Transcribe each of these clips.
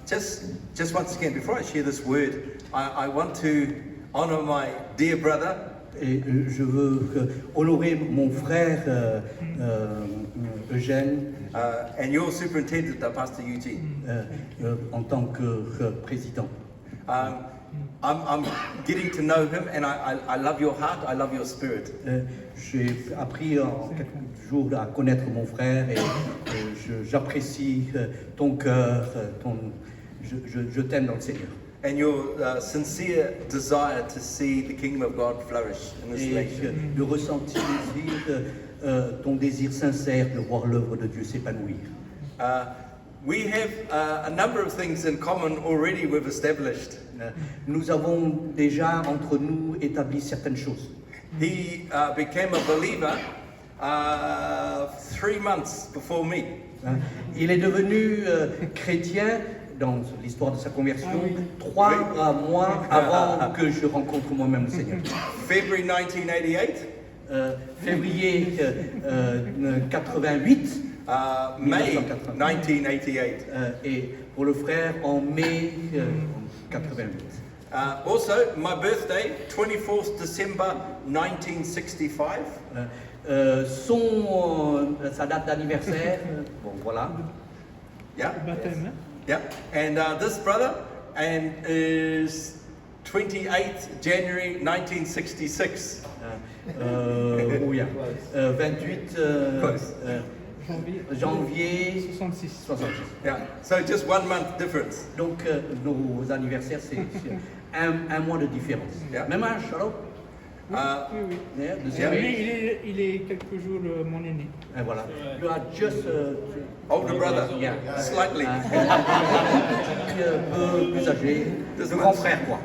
Just once again, before I share this word, I want to honor my dear brother. Et je veux honorer mon frère Eugène And your superintendent, Pastor Eugene. en tant que président. I'm getting to know him, and I love your heart, I love your spirit. J'ai appris en quelques jours à connaître mon frère et j'apprécie ton cœur, je t'aime dans le Seigneur. And your sincere desire to see the kingdom of God flourish in this Et nation. de ressentir ton désir sincère de voir l'œuvre de Dieu s'épanouir. We have a number of things in common already we've established. Nous avons déjà entre nous établi certaines choses. He became a believer 3 months before me. Il est devenu chrétien dans l'histoire de sa conversion 3 mois avant que je rencontre moi-même le Seigneur. February 1988, Février 88, May 1988. 1988. Et pour le frère en mai 88. Also, my birthday, 24th December 1965. Sa date d'anniversaire, bon voilà. Yeah, Baptême, hein? yeah. And this brother is 28th January 1966. Oh yeah. 28 janvier 66. 66. Yeah. So just 1 month difference. Donc nos anniversaires, c'est un mois de différence. Yeah. Même âge, alors Oui, oui. Yeah, Oui, deuxième. il est quelques jours mon aîné. Et voilà. You are just Older brother, yeah. slightly. Un peu plus âgé, le grand frère quoi.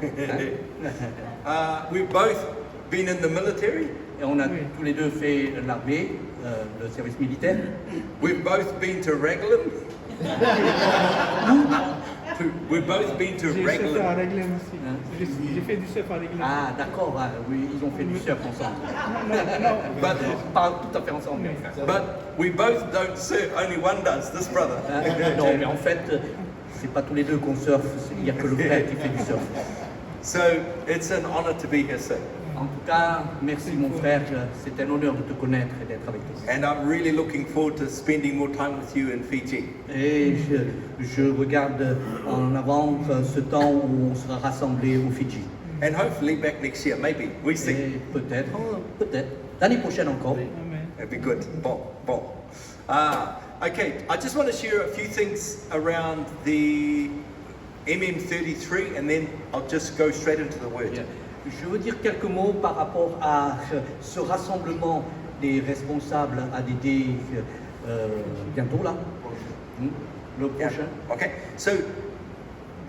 We've both been in the military. Et on a Oui. tous les deux fait l'armée, le service militaire. We've both been to Raglan. We've both been to J'ai surfé à Raglan. Raglan aussi. Hein? J'ai fait du surf à Raglan. Ah d'accord, oui, ils ont fait du surf ensemble. Non, But Pas tout à fait ensemble, mais frère. but we both don't surf. Only one does. This brother. Non, mais en fait, c'est pas tous les deux qu'on surfe, il n'y a que le frère qui fait du surf. So it's an honor to be here, sir. En tout cas, merci mon frère, c'est un honneur de te connaître et d'être avec toi. And I'm really looking forward to spending more time with you in Fiji. Et je regarde en avant ce temps où on sera rassemblés au Fidji. And hopefully back next year, maybe. We see. Et peut-être, l'année prochaine encore. Amen. It'd be good. Bon. Okay, I just want to share a few things around the MM33 and then I'll just go straight into the word. Je veux dire quelques mots par rapport à ce rassemblement des responsables ADD bientôt là, le Yeah. prochain. Okay, so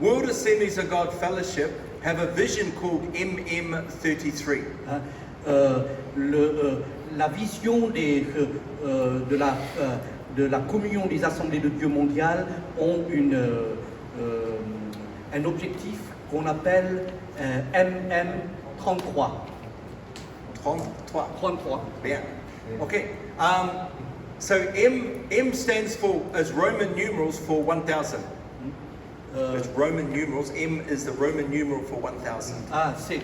World Assemblies of God Fellowship have a vision called MM33. Hein, la vision de la communion des assemblées de Dieu mondiales ont un objectif qu'on appelle MM33. 33. 33. Yeah. Okay. So M stands for as Roman numerals for 1,000. It's Roman numerals. M is the Roman numeral for 1,000. C'est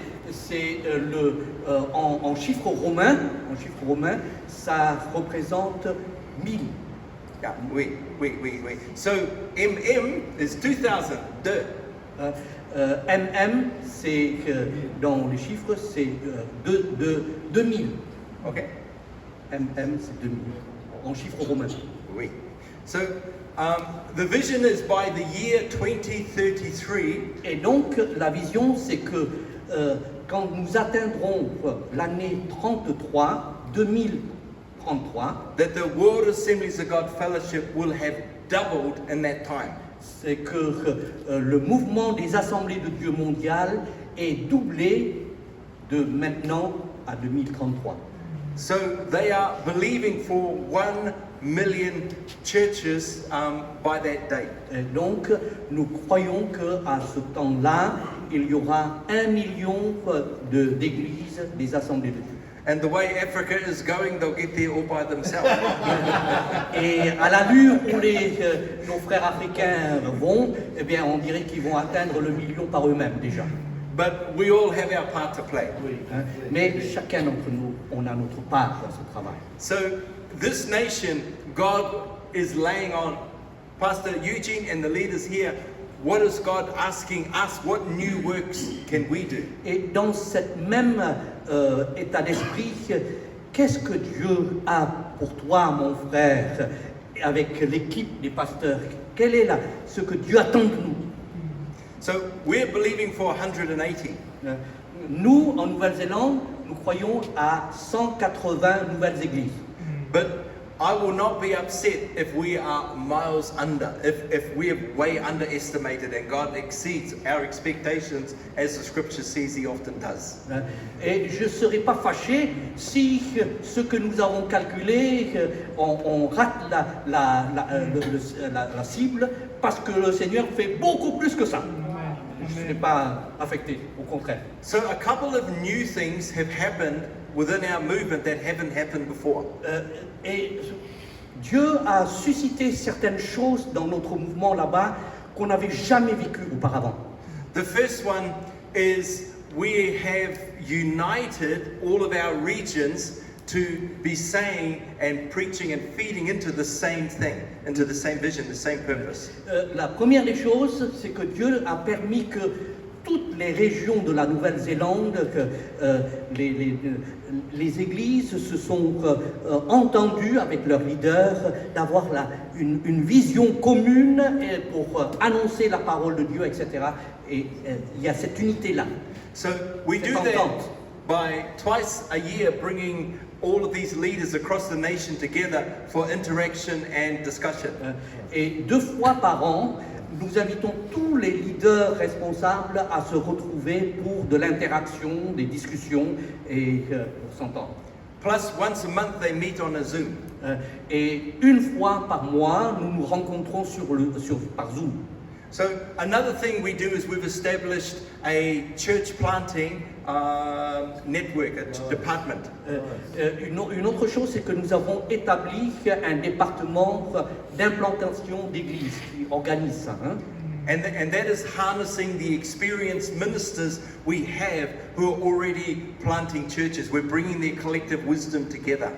en chiffres romains. En chiffres romains, ça représente 1000. Yeah. Oui. So MM is 2,000. Deux. MM, c'est dans les chiffres, c'est 2000. Okay. MM, c'est 2000. En chiffres romains. Oui. So the vision is by the year 2033. Et donc, la vision, c'est que quand nous atteindrons l'année 2033, That the World Assemblies of God Fellowship will have doubled in that time. c'est que le mouvement des assemblées de Dieu mondiales est doublé de maintenant à 2033. So they are believing for 1 million churches by that date. Et donc, nous croyons qu'à ce temps-là, il y aura 1 million d'églises, des assemblées de Dieu. And the way Africa is going, they'll get there all by themselves. Et à l'allure où nos frères africains vont, eh bien, on dirait qu'ils vont atteindre le million par eux-mêmes déjà. But we all have our part to play. Hein. Mais chacun d'entre nous, on a notre part dans ce travail. So this nation, God is laying on Pastor Eugene and the leaders here. What is God asking us? What new works can we do? Et dans cet même état d'esprit, qu'est-ce que Dieu a pour toi, mon frère, avec l'équipe des pasteurs? Quel est ce que Dieu attend de nous? So we're believing for 180. Nous, en Nouvelle-Zélande, nous croyons à 180 nouvelles églises. But I will not be upset if we are miles under, if we have way underestimated and God exceeds our expectations as the scripture says he often does. Et je ne serai pas fâché si ce que nous avons calculé, on rate la cible parce que le Seigneur fait beaucoup plus que ça. Je ne serai pas affecté, au contraire. So a couple of new things have happened within our movement that haven't happened before. Et Dieu a suscité certaines choses dans notre mouvement là-bas qu'on n'avait jamais vécues auparavant. The first one is we have united all of our regions to be saying and preaching and feeding into the same thing, into the same vision, the same purpose. La première des choses, c'est que Dieu a permis que toutes les régions de la Nouvelle-Zélande, les églises se sont entendues avec leurs leaders d'avoir une vision commune pour annoncer la parole de Dieu, etc. Et il y a cette unité-là. So we do that by twice a year bringing all of these leaders across the nation together for interaction and discussion. Et 2 fois par an, nous invitons tous les leaders responsables à se retrouver pour de l'interaction, des discussions et pour s'entendre. Plus, once a month they meet on a Zoom. Et 1 fois par mois, nous nous rencontrons par Zoom. So another thing we do is we've established a church planting network, a department. Une autre chose, c'est que nous avons établi un département d'implantation d'églises qui organise ça. Hein? And that is harnessing the experienced ministers we have who are already planting churches. We're bringing their collective wisdom together.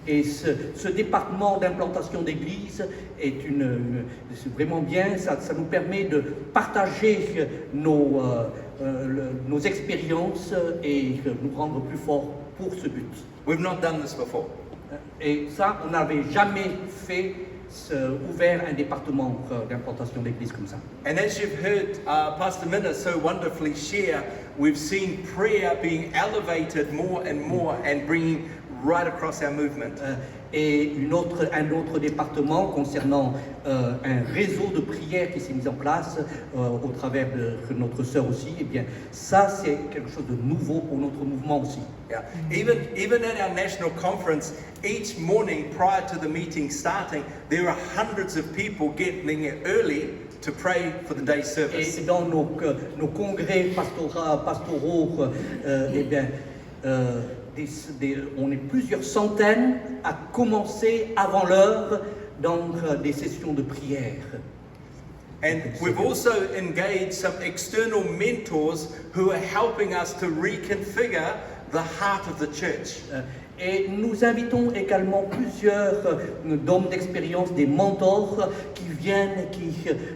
Et ce département d'implantation d'église est c'est vraiment bien, ça nous permet de partager nos expériences et nous rendre plus forts pour ce but. We've not done this before. Et ça, on n'avait jamais ouvert un département d'implantation d'église comme ça. And as you've heard Pastor Minna so wonderfully share, we've seen prayer being elevated more and bringing right across our movement. Et un autre département concernant un réseau de prière qui s'est mis en place au travers de notre sœur aussi, et bien ça c'est quelque chose de nouveau pour notre mouvement aussi. Yeah. Even at our national conference, each morning prior to the meeting starting, there are hundreds of people getting here early to pray for the day's service. Et dans nos congrès pastoraux, eh bien, on est plusieurs centaines à commencer avant l'heure dans des sessions de prière. And we've also engaged some external mentors who are helping us to reconfigure the heart of the church. Et nous invitons également plusieurs d'hommes d'expérience, des mentors qui viennent, qui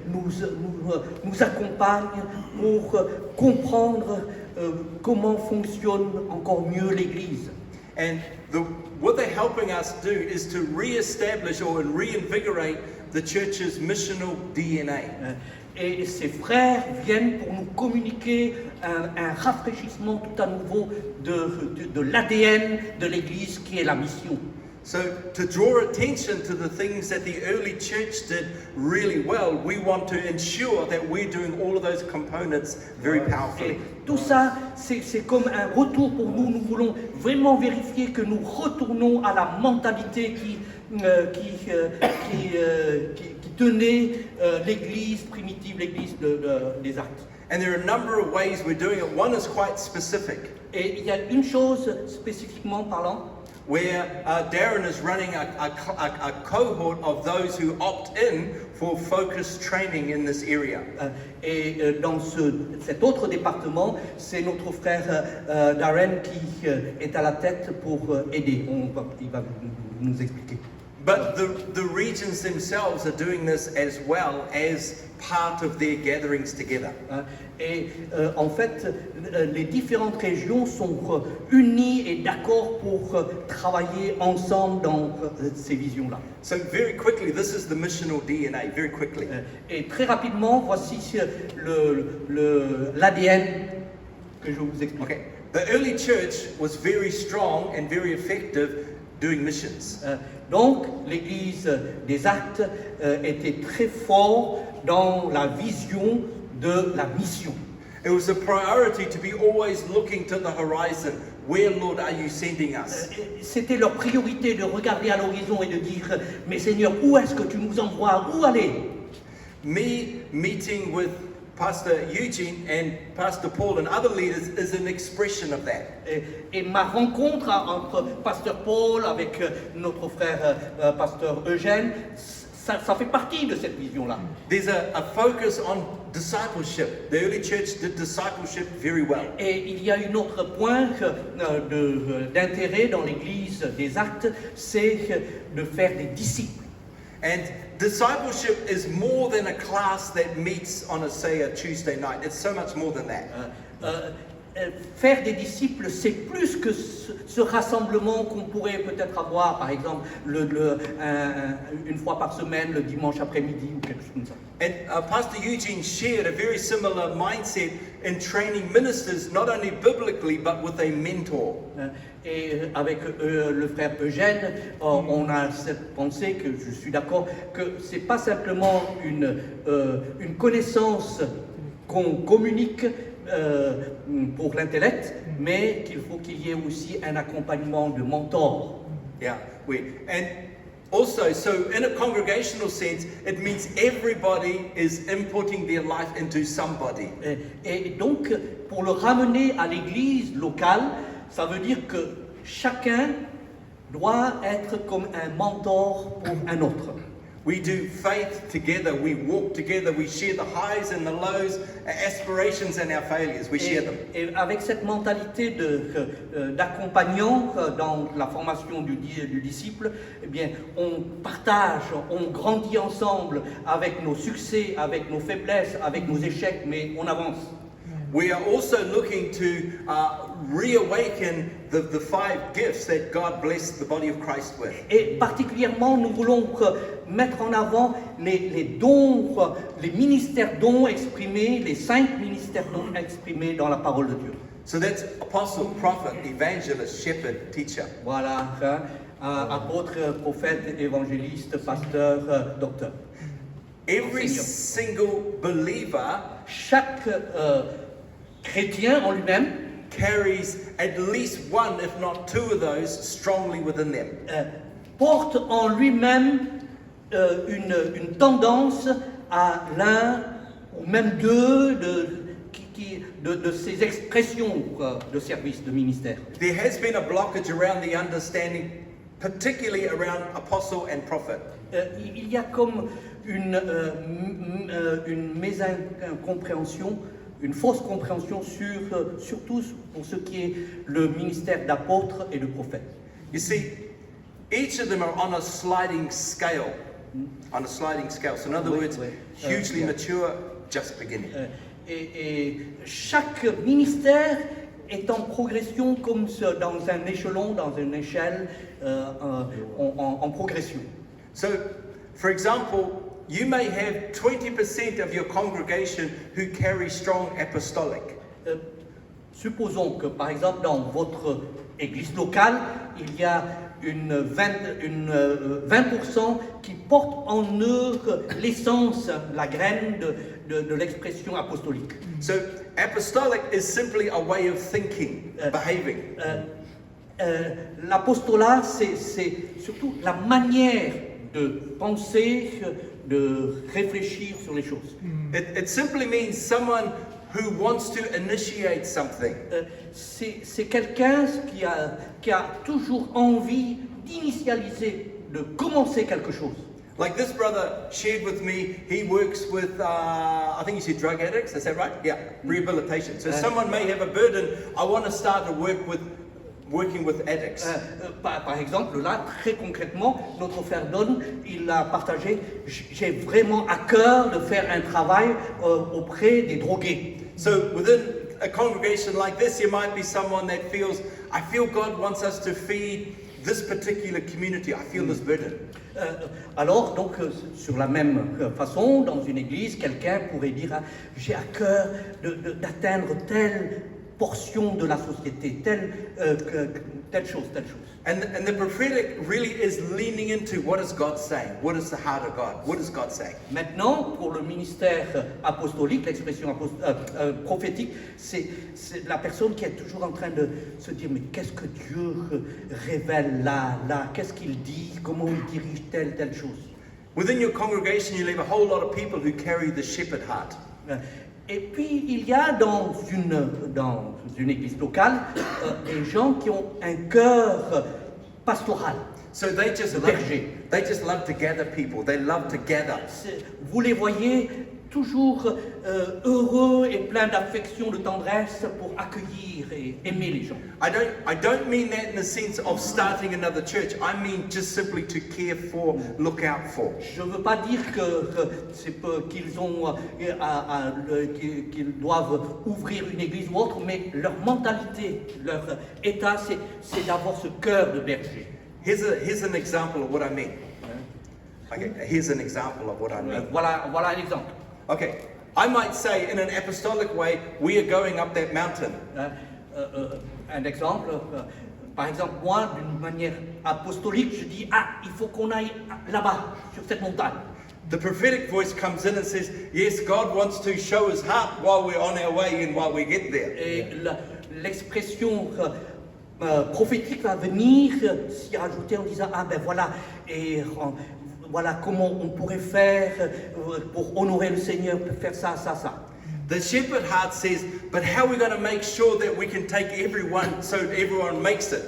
nous accompagnent pour comprendre comment fonctionne encore mieux l'Église. And what they're helping us do is to re-establish or reinvigorate the church's missional DNA. Et ces frères viennent pour nous communiquer un rafraîchissement tout à nouveau de l'ADN de l'Église qui est la mission. So to draw attention to the things that the early church did really well, we want to ensure that we're doing all of those components very powerfully. Et tout ça, c'est comme un retour pour nous. Nous voulons vraiment vérifier que nous retournons à la mentalité qui tenait l'église primitive, l'église des Actes. And there are a number of ways we're doing it. One is quite specific, Et il y a une chose spécifiquement parlant, where Darren is running a cohort of those who opt in for focused training in this area. Dans cet autre département, c'est notre frère Darren qui est à la tête pour aider. Il va nous expliquer. But the regions themselves are doing this as well as part of their gatherings together. En fait, les différentes régions sont unies et d'accord pour travailler ensemble dans ces visions-là. So very quickly, this is the missional DNA, very quickly. Et très rapidement, voici l'ADN que je vous explique. Okay. The early church was very strong and very effective doing missions. Donc, l'Église des Actes était très fort dans la vision de la mission. It was a priority to be always looking to the horizon. Where, Lord, are you sending us? C'était leur priorité de regarder à l'horizon et de dire, mais Seigneur, où est-ce que tu nous envoies? Où aller? Me meeting with Pastor Eugene and Pastor Paul and other leaders is an expression of that. Et ma rencontre entre Pasteur Paul avec notre frère Pasteur Eugène, ça fait partie de cette vision-là. There's a focus on discipleship. The early church did discipleship very well. Et il y a un autre point d'intérêt dans l'Église des Actes, c'est de faire des disciples. And discipleship is more than a class that meets on a Tuesday night. It's so much more than that. Faire des disciples, c'est plus que ce rassemblement qu'on pourrait peut-être avoir, par exemple, une fois par semaine, le dimanche après-midi ou quelque chose comme ça. And Pastor Eugene shared a very similar mindset in training ministers, not only biblically, but with a mentor. Et avec le frère Eugène, on a cette pensée que je suis d'accord, que c'est pas simplement une connaissance qu'on communique pour l'intellect, mais qu'il y ait aussi un accompagnement de mentor. Yeah, and also, so in a congregational sense, it means everybody is inputting their life into somebody. Et donc, pour le ramener à l'église locale, ça veut dire que chacun doit être comme un mentor pour un autre. We do faith together, we walk together, we share the highs and the lows, our aspirations and our failures, we share them. Et avec cette mentalité d'accompagnant dans la formation du disciple, eh bien, on partage, on grandit ensemble avec nos succès, avec nos faiblesses, avec nos échecs, mais on avance. We are also looking to reawaken the 5 gifts that God blessed the body of Christ with. Et particulièrement, nous voulons mettre en avant les dons, les ministères dons exprimés, les 5 ministères dons exprimés dans la parole de Dieu. So that's apostle, prophet, evangelist, shepherd, teacher. Voilà, apôtre, prophète, évangéliste, pasteur, docteur. Every Enseignant. single believer Chaque chrétien en lui-même carries at least one, if not 2 of those, strongly within them. porte en lui-même une tendance à l'un ou même deux de ces expressions de service, de ministère. There has been a blockage around the understanding, particularly around apostle and prophet. Il y a comme une mésincompréhension, une fausse compréhension surtout pour ce qui est le ministère d'apôtre et de prophète. You see, each of them are on a sliding scale. On a sliding scale. So in other Oui, words, oui. hugely Yeah. mature, just beginning. Et chaque ministère est en progression comme dans un échelon, dans une échelle en progression. So, for example, you may have 20% of your congregation who carry strong apostolic. Supposons que, par exemple, dans votre église locale, il y a 20% qui portent en eux l'essence, la graine de l'expression apostolique. So, apostolic is simply a way of thinking, behaving. L'apostolat, c'est surtout la manière de penser, de réfléchir sur les choses. It simply means someone who wants to initiate something. C'est quelqu'un qui a toujours envie d'initialiser, de commencer quelque chose. Like this brother shared with me, he works with, I think you said drug addicts, is that right? Yeah, rehabilitation. So someone may have a burden, I want to start to working with addicts. Par exemple, là, très concrètement, notre frère Don, il a partagé, j'ai vraiment à cœur de faire un travail auprès des drogués. So within a congregation like this, you might be someone that feels, I feel God wants us to feed this particular community, I feel this burden. Alors, donc, sur la même façon, dans une église, quelqu'un pourrait dire, ah, j'ai à cœur d'atteindre telle portion de la société, telle chose, telle chose. And the prophetic really is leaning into what is God saying? What is the heart of God? What is God saying? Maintenant, pour le ministère apostolique, l'expression prophétique, c'est la personne qui est toujours en train de se dire, mais qu'est-ce que Dieu révèle là, qu'est-ce qu'il dit, comment il dirige telle chose. Within your congregation, you'll have a whole lot of people who carry the shepherd heart. Et puis, il y a dans une église locale des gens qui ont un cœur pastoral. So they just love to gather people. They love to gather. Vous les voyez toujours heureux et pleins d'affection, de tendresse pour accueillir et aimer les gens. I don't mean that in the sense of starting another church. I mean just simply to care for, look out for. Je ne veux pas dire qu'ils doivent ouvrir une église ou autre, mais leur mentalité, leur état, c'est d'avoir ce cœur de berger. Here's an example of what I mean. Okay, here's an example of what I mean. Voilà un exemple. Okay, I might say in an apostolic way, we are going up that mountain. Un exemple, par exemple, moi, d'une manière apostolique, je dis, il faut qu'on aille là-bas, sur cette montagne. The prophetic voice comes in and says, yes, God wants to show his heart while we're on our way and while we get there. Et l'expression prophétique va venir s'y rajouter en disant, ben voilà, et voilà comment on pourrait faire pour honorer le Seigneur, pour faire ça. The shepherd heart says, but how are we going to make sure that we can take everyone so everyone makes it?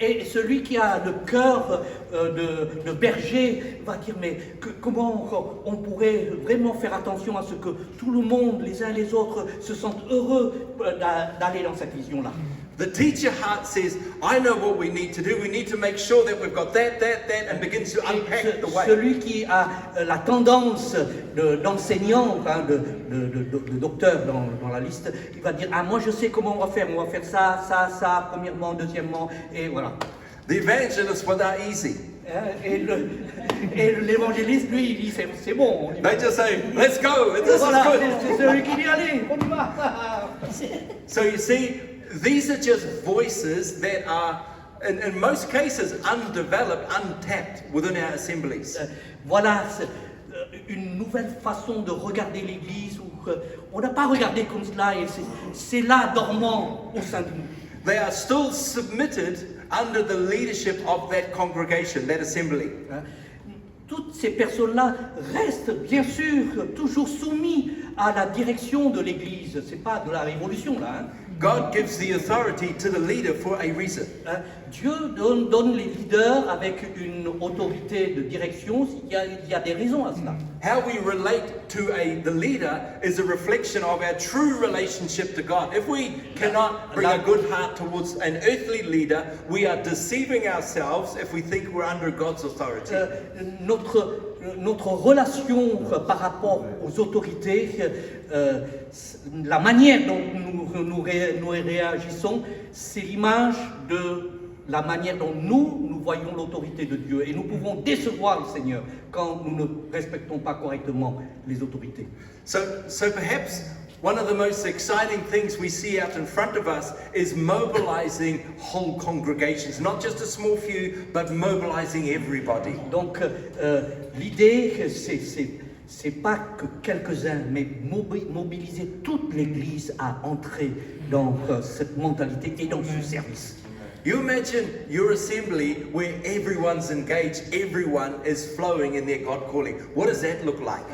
Et celui qui a le cœur de berger va dire, mais comment on pourrait vraiment faire attention à ce que tout le monde, les uns les autres, se sentent heureux d'aller dans cette vision-là. The teacher heart says, I know what we need to do. We need to make sure that we've got that, and begins to unpack the way. Celui qui a la tendance d'enseignant, de docteur dans la liste, il va dire, moi je sais comment on va faire ça, premièrement, deuxièmement, et voilà. The evangelists were that easy. Et l'évangéliste, lui, il dit, c'est bon, on y va. They just say, let's go, this Voilà, is good. c'est celui qui dit, allez, on y va. So you see, these are just voices that are, in most cases, undeveloped, untapped within our assemblies. Voilà une nouvelle façon de regarder l'Église où on n'a pas regardé comme cela et c'est là dormant au sein de nous. They are still submitted under the leadership of that congregation, that assembly. Toutes ces personnes-là restent bien sûr toujours soumises à la direction de l'Église. C'est pas de la révolution là. God gives the authority to the leader for a reason. Dieu donne les leaders avec une autorité de direction. Il y a des raisons à cela. How we relate to the leader is a reflection of our true relationship to God. If we cannot bring a good heart towards an earthly leader, we are deceiving ourselves if we think we're under God's authority. Notre relation par rapport aux autorités, la manière dont nous réagissons, c'est l'image de la manière dont nous voyons l'autorité de Dieu. Et nous pouvons décevoir le Seigneur quand nous ne respectons pas correctement les autorités. So perhaps one of the most exciting things we see out in front of us is mobilizing whole congregations, not just a small few, but mobilizing everybody. Donc l'idée, c'est pas que quelques-uns, mais mobiliser toute l'Église à entrer dans cette mentalité et dans ce service. You imagine your assembly where everyone's engaged, everyone is flowing in their God calling. What does that look like?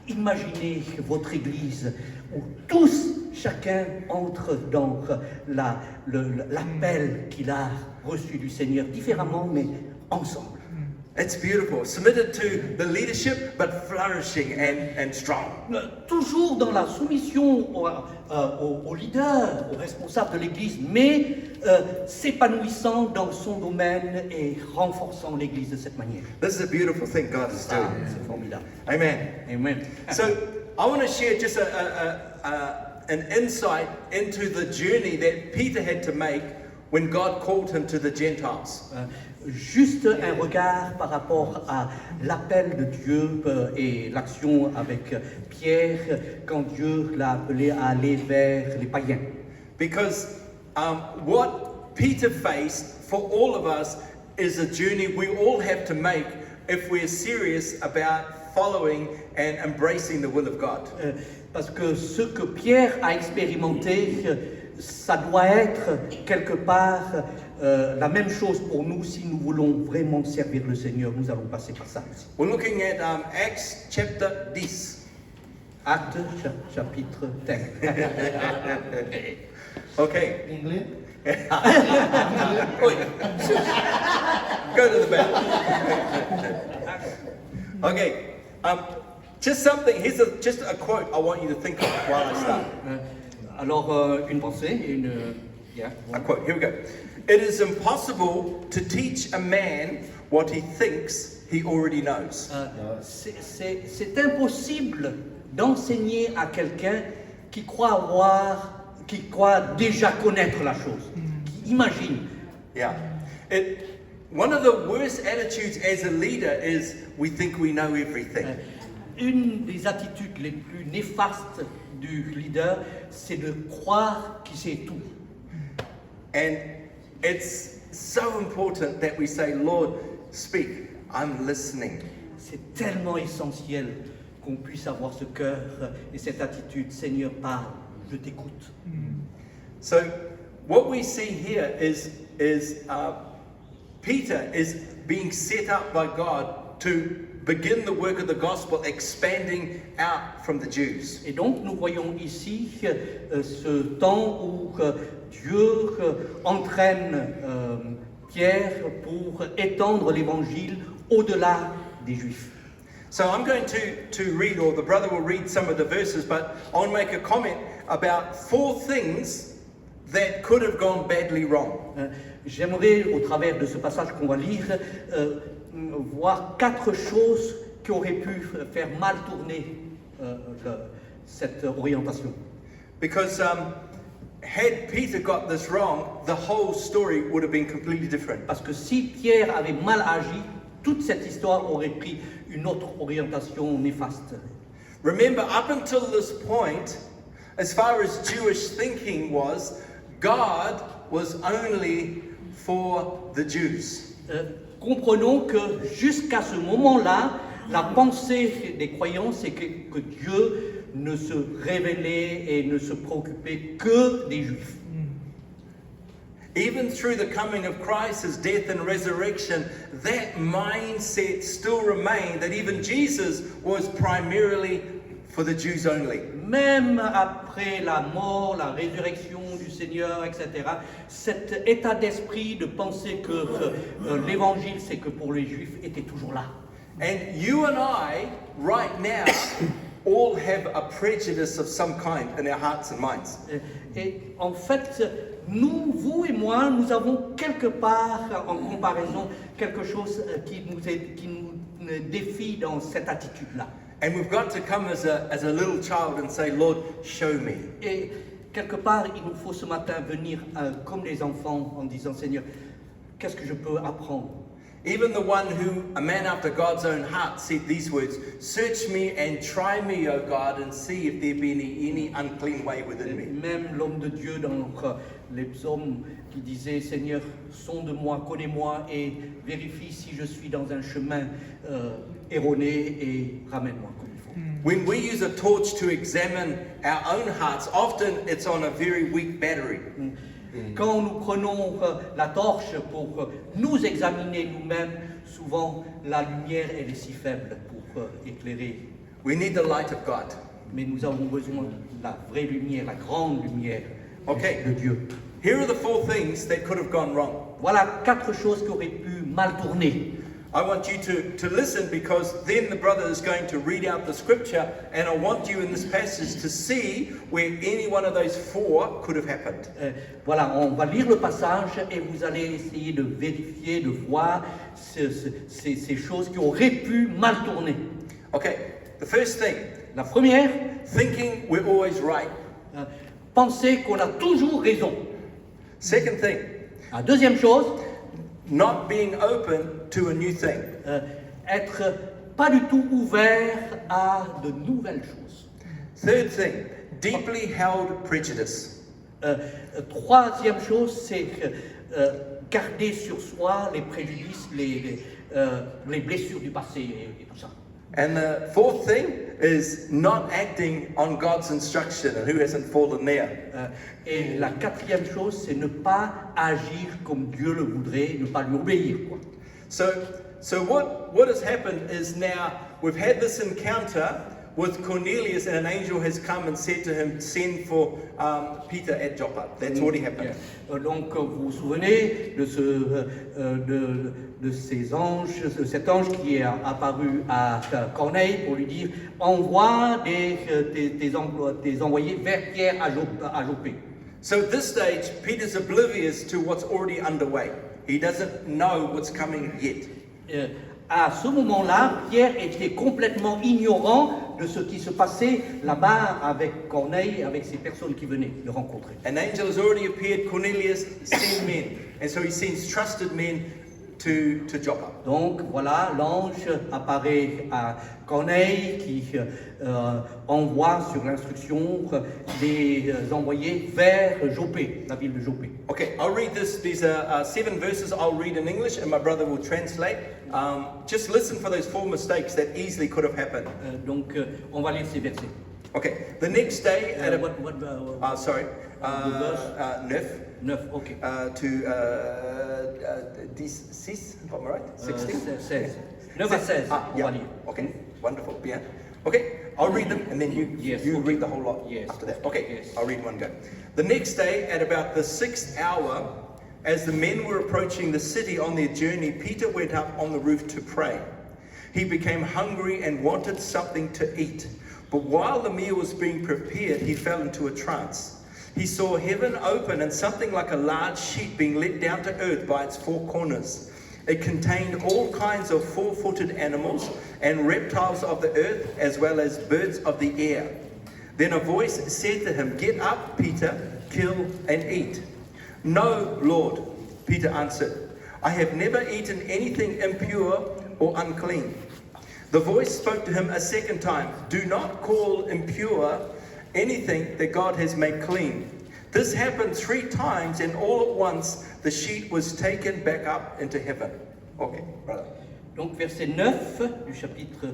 Imaginez votre église où tous, chacun entre dans l'appel qu'il a reçu du Seigneur, différemment, mais ensemble. It's beautiful. Submitted to the leadership, but flourishing and strong. Toujours dans la soumission aux leaders, aux responsables de l'église, mais s'épanouissant dans son domaine et renforçant l'église de cette manière. This is a beautiful thing God is doing. C'est formidable. Amen. Amen. So I want to share just an insight into the journey that Peter had to make when God called him to the Gentiles. Juste un regard par rapport à l'appel de Dieu et l'action avec Pierre quand Dieu l'a appelé à aller vers les païens. Because what Peter faced for all of us is a journey we all have to make if we're serious about following and embracing the will of God. Parce que ce que Pierre a expérimenté, ça doit être quelque part la même chose pour nous si nous voulons vraiment servir le Seigneur. Nous allons passer par ça aussi. We're looking at Acts chapter 10. Actes chapitre 10. Okay. English? Oi. Go to the back. Okay. Just something. Here's just a quote I want you to think of while I start. Alors, une pensée, yeah. A quote. Here we go. It is impossible to teach a man what he thinks he already knows. C'est impossible d'enseigner à quelqu'un qui croit déjà connaître la chose, qui imagine. Yeah. One of the worst attitudes as a leader is we think we know everything. Une des attitudes les plus néfastes du leader, c'est de croire qu'il sait tout. And it's so important that we say, Lord, speak. I'm listening. C'est tellement essentiel qu'on puisse avoir ce cœur et cette attitude. Seigneur, parle, je t'écoute. So what we see here is Peter is being set up by God to begin the work of the gospel, expanding out from the Jews. Et donc nous voyons ici ce temps où Dieu entraîne Pierre pour étendre l'évangile au-delà des Juifs. So I'm going to read, or the brother will read some of the verses, but I want to make a comment about 4 things that could have gone badly wrong. J'aimerais, au travers de ce passage qu'on va lire, voir 4 choses qui auraient pu faire mal tourner cette orientation. Because had Peter got this wrong, the whole story would have been completely different. Parce que si Pierre avait mal agi, toute cette histoire aurait pris une autre orientation néfaste. Remember, up until this point, as far as Jewish thinking was, God was only for the Jews. Comprenons que jusqu'à ce moment-là, la pensée des croyants, c'est que Dieu ne se révélait et ne se préoccupait que des Juifs. Even through the coming of Christ, his death and resurrection, that mindset still remained that even Jesus was primarily for the Jews only. Même après la mort, la résurrection du Seigneur, etc., cet état d'esprit de penser que l'évangile c'est que pour les Juifs était toujours là. And you and I, right now, all have a prejudice of some kind in our hearts and minds. Et en fait, nous, vous et moi, nous avons quelque part, en comparaison, quelque chose qui nous défie dans cette attitude-là. And we've got to come as a little child and say, Lord, show me. Et quelque part, il nous faut ce matin venir comme les enfants en disant, Seigneur, qu'est-ce que je peux apprendre? Even the one who, a man after God's own heart, said these words, search me and try me, O God, and see if there be any unclean way within me. Même l'homme de Dieu dans les psaumes qui disait, Seigneur, sonde-moi, connais-moi et vérifie si je suis dans un chemin erroné et ramène-moi comme il faut. When we use a torch to examine our own hearts, often it's on a very weak battery. Quand nous prenons la torche pour nous examiner nous-mêmes, souvent la lumière elle est si faible pour éclairer. We need the light of God. Mais nous avons besoin de la vraie lumière, la grande lumière Okay. de Dieu. Here are the 4 things that could have gone wrong. Voilà 4 choses qui auraient pu mal tourner. I want you to listen, because then the brother is going to read out the scripture, and I want you in this passage to see where any one of those 4 could have happened. Voilà, on va lire le passage et vous allez essayer de vérifier, de voir ces choses qui auraient pu mal tourner. Okay, the first thing, La première, thinking we're always right. penser qu'on a toujours raison. Second thing, La deuxième chose, not being open to a new thing. être pas du tout ouvert à de nouvelles choses. Third thing, deeply held prejudice. Troisième chose, c'est garder sur soi les préjudices, les blessures du passé et tout ça. And the fourth thing is not acting on God's instruction, and who hasn't fallen there? Et la quatrième chose, c'est ne pas agir comme Dieu le voudrait, ne pas lui obéir, quoi. So what has happened is, now we've had this encounter with Cornelius, and an angel has come and said to him, send for Peter at Joppa. That's already happened. Donc vous vous souvenez de ces anges, de cet ange qui est apparu à Corneille pour lui dire envoie des envoyés vers Pierre à Joppé. So at this stage, Peter's oblivious to what's already underway. He doesn't know what's coming yet. À ce moment-là, Pierre était complètement ignorant de ce qui se passait là-bas avec Corneille, avec ces personnes qui venaient le rencontrer. An angel has already appeared. Cornelius, send men. And so he sends trusted men to Joppa. Donc voilà, l'ange apparaît à Corneille qui envoie sur l'instruction des envoyés vers Joppé, la ville de Joppé. Okay, I'll read this. These are 7 verses I'll read in English, and my brother will translate. Just listen for those 4 mistakes that easily could have happened. Donc on va lire ces versets. Okay, the next day at a... sorry. verse? 9. 9, ok. To 6, if I'm right? 16? 16. 9 à 16, Ah, on yeah. va lire. Okay, wonderful. Yeah. Okay, I'll read them, and then you Yes, you okay. read the whole lot Yes, after that. Okay, yes. I'll read one go. The next day, at about the 6th hour, as the men were approaching the city on their journey, Peter went up on the roof to pray. He became hungry and wanted something to eat. But while the meal was being prepared, he fell into a trance. He saw heaven open and something like a large sheet being let down to earth by its 4 corners. It contained all kinds of 4-footed animals and reptiles of the earth, as well as birds of the air. Then a voice said to him, "Get up, Peter, kill and eat." "No, Lord," Peter answered. "I have never eaten anything impure or unclean." The voice spoke to him a second time, "Do not call impure anything that God has made clean." This happened 3 times, and all at once the sheet was taken back up into heaven. Okay, brother. Donc verset 9 du chapitre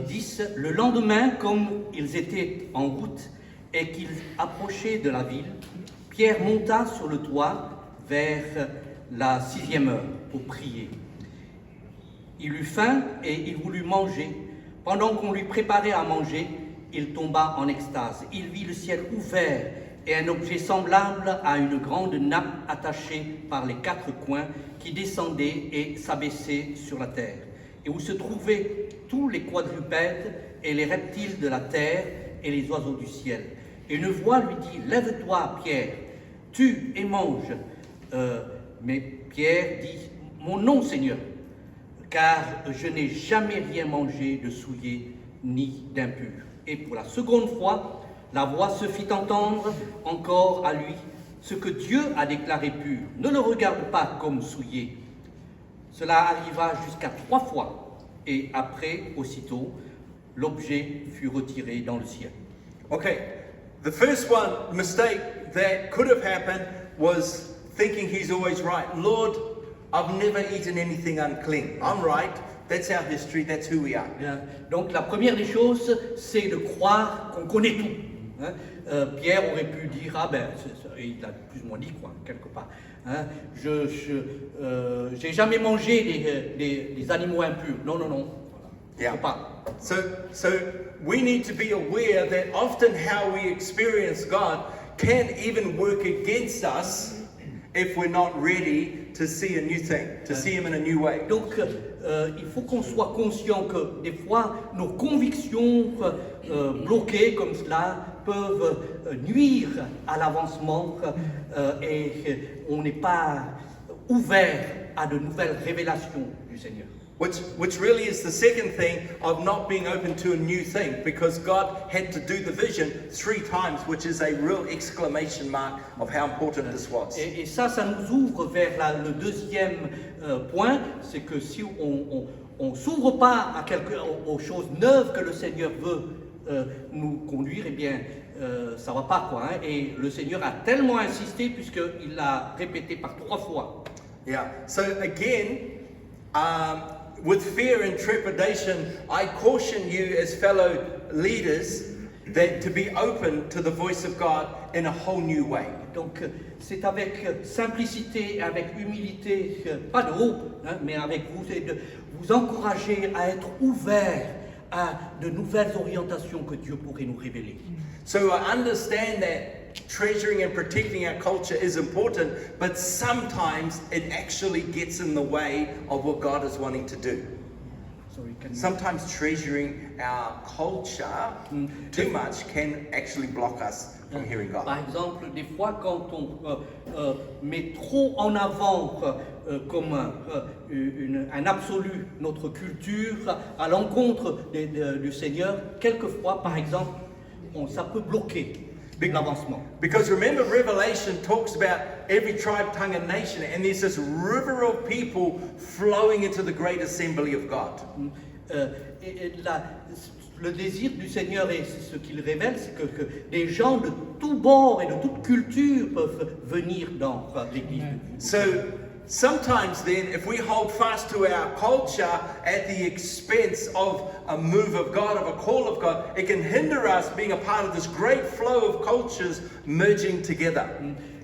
10. Le lendemain, comme ils étaient en route et qu'ils approchaient de la ville, Pierre monta sur le toit vers la 6e heure pour prier. Il eut faim et il voulut manger. Pendant qu'on lui préparait à manger, il tomba en extase. Il vit le ciel ouvert et un objet semblable à une grande nappe attachée par les 4 coins qui descendait et s'abaissait sur la terre, et où se trouvaient tous les quadrupèdes et les reptiles de la terre et les oiseaux du ciel. Et une voix lui dit: Lève-toi, Pierre, tue et mange. Mais Pierre dit: Mon non, Seigneur, car je n'ai jamais rien mangé de souillé ni d'impur. Et pour la seconde fois, la voix se fit entendre encore à lui: Ce que Dieu a déclaré pur, ne le regarde pas comme souillé. Cela arriva jusqu'à 3 fois, et après, aussitôt, l'objet fut retiré dans le ciel. Okay, the first one mistake that could have happened was thinking he's always right. Lord, I've never eaten anything unclean. I'm right. That's our history. That's who we are. Bien. Donc la première des choses, c'est de croire qu'on connaît tout. Hein. Pierre aurait pu dire, ah ben, il a plus ou moins dit quoi, quelque part. Hein. J'ai jamais mangé les animaux impurs. Non, non, non. Voilà. Yeah. Faut pas. So we need to be aware that often how we experience God can even work against us if we're not ready to see a new thing, to see Him in a new way. Donc, il faut qu'on soit conscient que des fois, nos convictions bloquées comme cela peuvent nuire à l'avancement et on n'est pas ouvert à de nouvelles révélations du Seigneur. Which really is the second thing of not being open to a new thing, because God had to do the vision 3 times, which is a real exclamation mark of how important this was. Et ça nous ouvre vers le deuxième point, c'est que si on ne s'ouvre pas aux choses neuves que le Seigneur veut nous conduire, eh bien, ça ne va pas, quoi. Hein. Et le Seigneur a tellement insisté, puisqu'il l'a répété par 3 fois. Yeah. So again, with fear and trepidation, I caution you as fellow leaders that to be open to the voice of God in a whole new way. Donc c'est avec simplicité, avec humilité, pas de haut, hein, mais avec vous, c'est de vous encourager à être ouvert à de nouvelles orientations que Dieu pourrait nous révéler. So I understand that treasuring and protecting our culture is important, but sometimes it actually gets in the way of what God is wanting to do. Sorry, can you- Sometimes treasuring our culture too much can actually block us from hearing God. Par exemple, des fois, quand on met trop en avant comme un absolu notre culture à l'encontre du Seigneur, quelquefois, par exemple, ça peut bloquer l'avancement. Because remember, Revelation talks about every tribe, tongue, and nation, and there's this river of people flowing into the great assembly of God. Le désir du Seigneur et ce qu'il révèle, c'est que des gens de tous bords et de toute culture peuvent venir dans l'Église de Dieu. So sometimes then, if we hold fast to our culture at the expense of a move of God, of a call of God, it can hinder us being a part of this great flow of cultures merging together.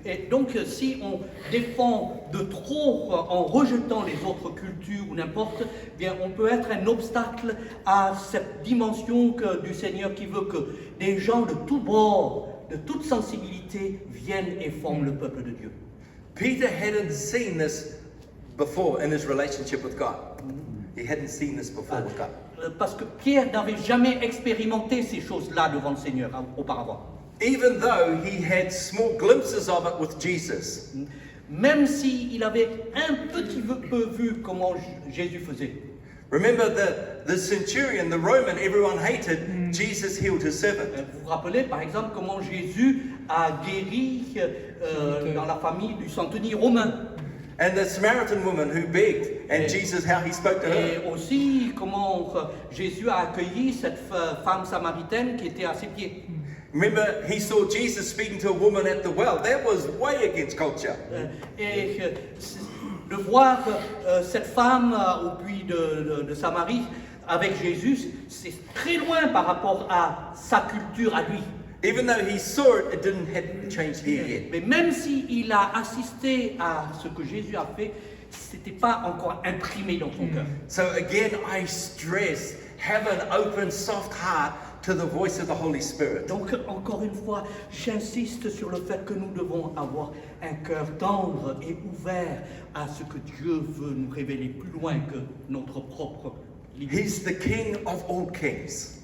Et donc, si on défend de trop en rejetant les autres cultures ou n'importe, bien, on peut être un obstacle à cette dimension du Seigneur qui veut que des gens de tous bords, de toute sensibilité, viennent et forment le peuple de Dieu. Peter hadn't seen this before in his relationship with God. He hadn't seen this before with God. Parce que Pierre n'avait jamais expérimenté ces choses-là devant le Seigneur auparavant. Even though he had small glimpses of it with Jesus. Même s'il avait un petit peu vu comment Jésus faisait. Remember the centurion, the Roman, everyone hated, Jesus healed his servant. Vous vous rappelez par exemple comment Jésus a guéri dans la famille du centenier romain. And the Samaritan woman who begged, and Jesus, how he spoke to Et her. aussi comment Jésus a accueilli cette femme samaritaine qui était à ses pieds. Remember, he saw Jesus speaking to a woman at the well. That was way against culture. Et de voir cette femme au puits de Samarie avec Jésus, c'est très loin par rapport à sa culture à lui. Even though he saw it, it hadn't changed here yet. Mais même s'il a assisté à ce que Jésus a fait, c'était pas encore imprimé dans son cœur. So again, I stress, have an open, soft heart to the voice of the Holy Spirit. Donc encore une fois, j'insiste sur le fait que nous devons avoir un cœur tendre et ouvert à ce que Dieu veut nous révéler plus loin que notre propre limite. He's the King of all kings.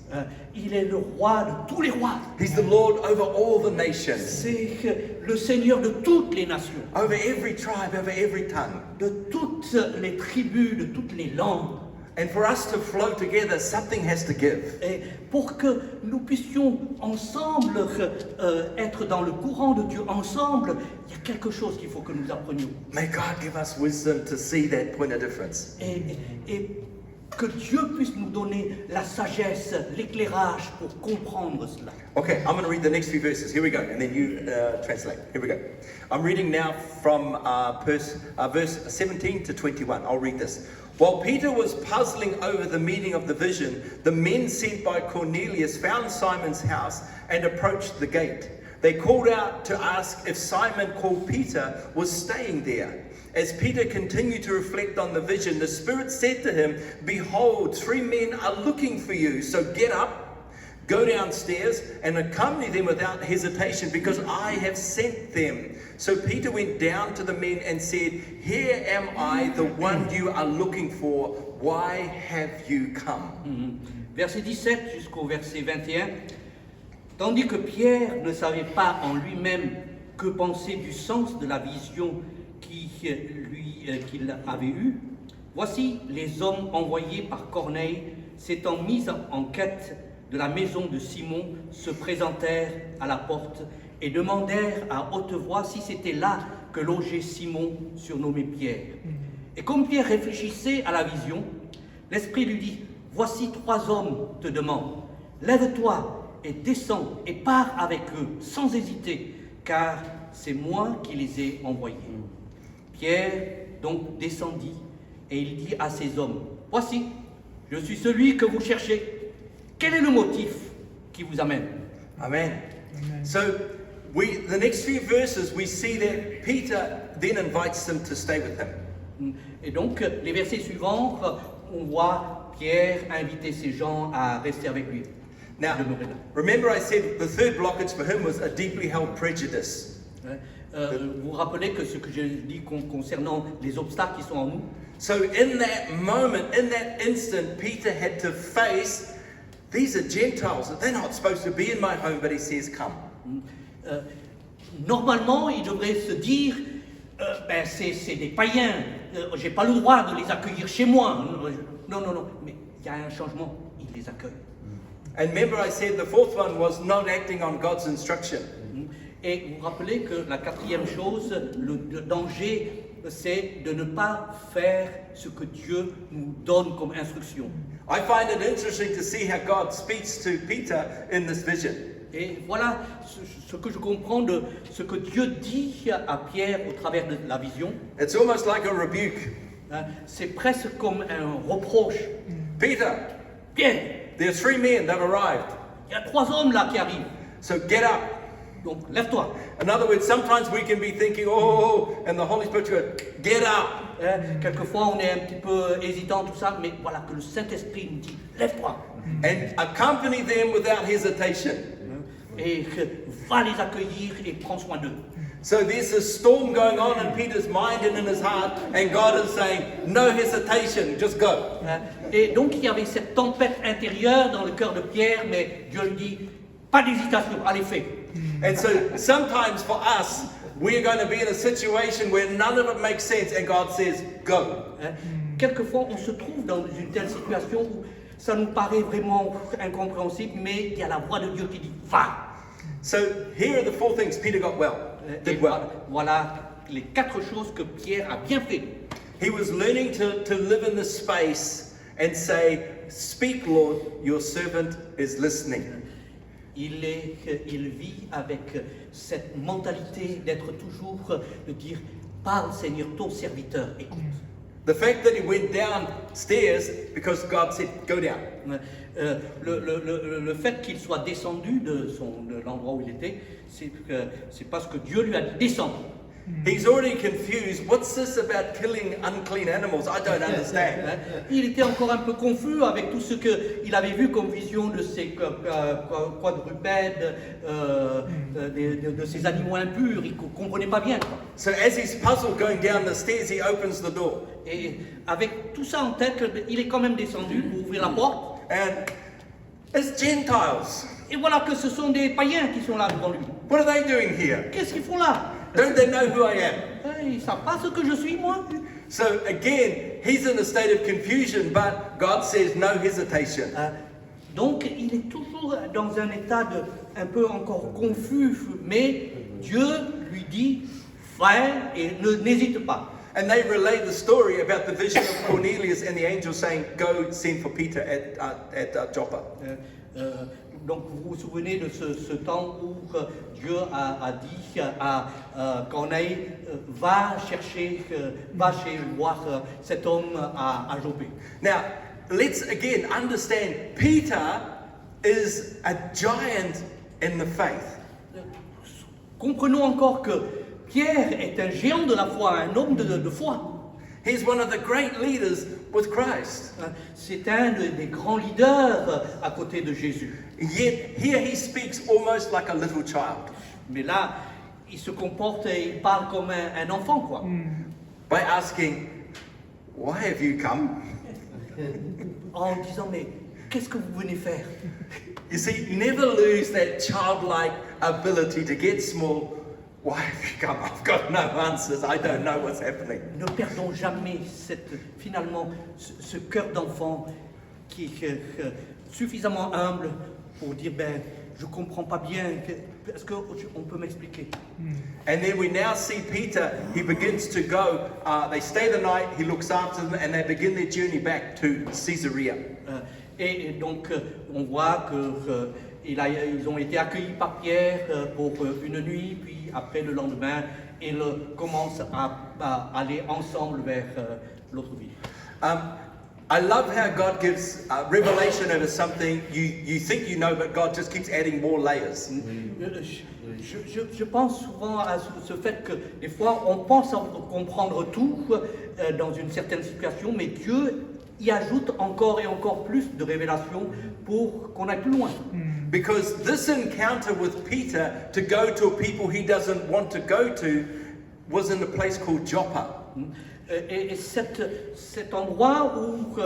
Il est le roi de tous les rois. He's the Lord over all the nations, C'est le Seigneur de toutes les nations, over every tribe, over every tongue. de toutes les tribus, de toutes les langues. And for us to flow together, something has to give. Et pour que nous puissions ensemble être dans le courant de Dieu, ensemble, il y a quelque chose qu'il faut que nous apprenions. May God give us wisdom to see that point of difference. Et que Dieu puisse nous donner la sagesse, l'éclairage pour comprendre cela. Okay, I'm going to read the next few verses. Here we go, and then you translate. Here we go. I'm reading now from verse 17 to 21. I'll read this. While Peter was puzzling over the meaning of the vision, the men sent by Cornelius found Simon's house and approached the gate. They called out to ask if Simon, called Peter, was staying there. As Peter continued to reflect on the vision, the Spirit said to him, "Behold, 3 men are looking for you, so get up, go downstairs, and accompany them without hesitation, because I have sent them." So Peter went down to the men and said, "Here am I, the one you are looking for. Why have you come?" Verset 17 jusqu'au verset 21. Tandis que Pierre ne savait pas en lui-même que penser du sens de la vision qu'il avait eue, voici les hommes envoyés par Corneille, s'étant mis en quête de la maison de Simon, se présentèrent à la porte et demandèrent à haute voix si c'était là que logeait Simon, surnommé Pierre. Et comme Pierre réfléchissait à la vision, l'Esprit lui dit, « Voici 3 hommes te demandent, lève-toi et descends et pars avec eux sans hésiter, car c'est moi qui les ai envoyés. » Pierre donc descendit et il dit à ces hommes, « Voici, je suis celui que vous cherchez. Quel est le motif qui vous amène ?» Amen. So the next few verses we see that Peter then invites them to stay with him. Et donc, les versets suivants, on voit Pierre inviter ces gens à rester avec lui. Now, remember I said the third blockage for him was a deeply held prejudice. Vous vous rappelez que ce que j'ai dit concernant les obstacles qui sont en nous? So in that moment, in that instant, Peter had to face, these are Gentiles, they're not supposed to be in my home, but he says, come. Normalement, il devrait se dire, c'est des païens, j'ai pas le droit de les accueillir chez moi. Non, mais il y a un changement, il les accueille. And remember I said the fourth one was not acting on God's instruction. Et vous vous rappelez que la 4e chose, le danger, c'est de ne pas faire ce que Dieu nous donne comme instruction. I find it interesting to see how God speaks to Peter in this vision. Et voilà ce que je comprends de ce que Dieu dit à Pierre au travers de la vision. It's almost like a rebuke. C'est presque comme un reproche. Peter, Pierre, there are 3 men, they've arrived. il y a 3 hommes là qui arrivent. So get up. Donc lève-toi. In other words, sometimes we can be thinking, oh, and the Holy Spirit goes, get up. Quelquefois on est un petit peu hésitant, tout ça, mais voilà que le Saint-Esprit nous dit, lève-toi. And accompany them without hesitation. Et va les accueillir et prends soin d'eux. So there's a storm going on in Peter's mind and in his heart, and God is saying, no hesitation, just go. Et donc il y avait cette tempête intérieure dans le cœur de Pierre, mais Dieu lui dit, pas d'hésitation, allez, fais. And so sometimes for us, we're going to be in a situation where none of it makes sense, and God says, go. Quelquefois, on se trouve dans une telle situation où ça nous paraît vraiment incompréhensible, mais il y a la voix de Dieu qui dit, va. So here are the 4 things Peter got well, did well. Voilà les 4 choses que Pierre a bien fait. He was learning to live in this space and say, speak, Lord, your servant is listening. Il vit avec cette mentalité d'être toujours, de dire, parle Seigneur, ton serviteur, écoute. The fact that he went downstairs because God said, go down. Le fait qu'il soit descendu de l'endroit où il était, c'est parce que Dieu lui a dit descendre. He's already confused. What's this about killing unclean animals? I don't understand. Il était encore un peu confus avec tout ce qu'il avait vu comme vision de ces quadrupèdes, de ces animaux impurs. Il ne comprenait pas bien. So as he's puzzled going down the stairs, he opens the door. Et avec tout ça en tête, il est quand même descendu pour ouvrir la porte. And it's Gentiles. Et voilà que ce sont des païens qui sont là devant lui. What are they doing here? Qu'est-ce qu'ils font là? Don't they know who I am? Ils ne savent pas ce que je suis, moi. So again, he's in a state of confusion, but God says no hesitation. Donc, il est toujours dans un état un peu encore confus, mais Dieu lui dit, frère, et n'hésite pas. And they relay the story about the vision of Cornelius and the angel saying, go send for Peter at Joppa. donc vous vous souvenez de ce temps où Dieu a dit à Corneille, va voir cet homme à Jopé. Now, let's again understand Peter is a giant in the faith. Comprenons encore que Pierre est un géant de la foi, un homme de foi. He's one of the great leaders with Christ. C'est un des grands leaders à côté de Jésus. Yet here he speaks almost like a little child Mais là, il se comporte et il parle comme un enfant, quoi. by asking, why have you come? En disant, mais qu'est-ce que vous venez faire? You see, never lose that childlike ability to get small. Why have you come? I've got no answers. I don't know what's happening. Ne perdons jamais finalement ce cœur d'enfant qui est suffisamment humble pour dire, ben, je comprends pas bien, est-ce qu'on peut m'expliquer? And then we now see Peter, he begins to go, they stay the night, he looks after them, and they begin their journey back to Caesarea. Et donc, on voit que ils ont été accueillis par Pierre pour une nuit, puis après le lendemain, ils commencent à aller ensemble vers l'autre ville. I love how God gives revelation over something you think you know, but God just keeps adding more layers. Je pense souvent à ce fait que des fois on pense comprendre tout dans une certaine situation, mais Dieu y ajoute encore et encore plus de révélations pour qu'on aille plus loin. Because this encounter with Peter to go to a people he doesn't want to go to was in a place called Joppa. Et cet endroit où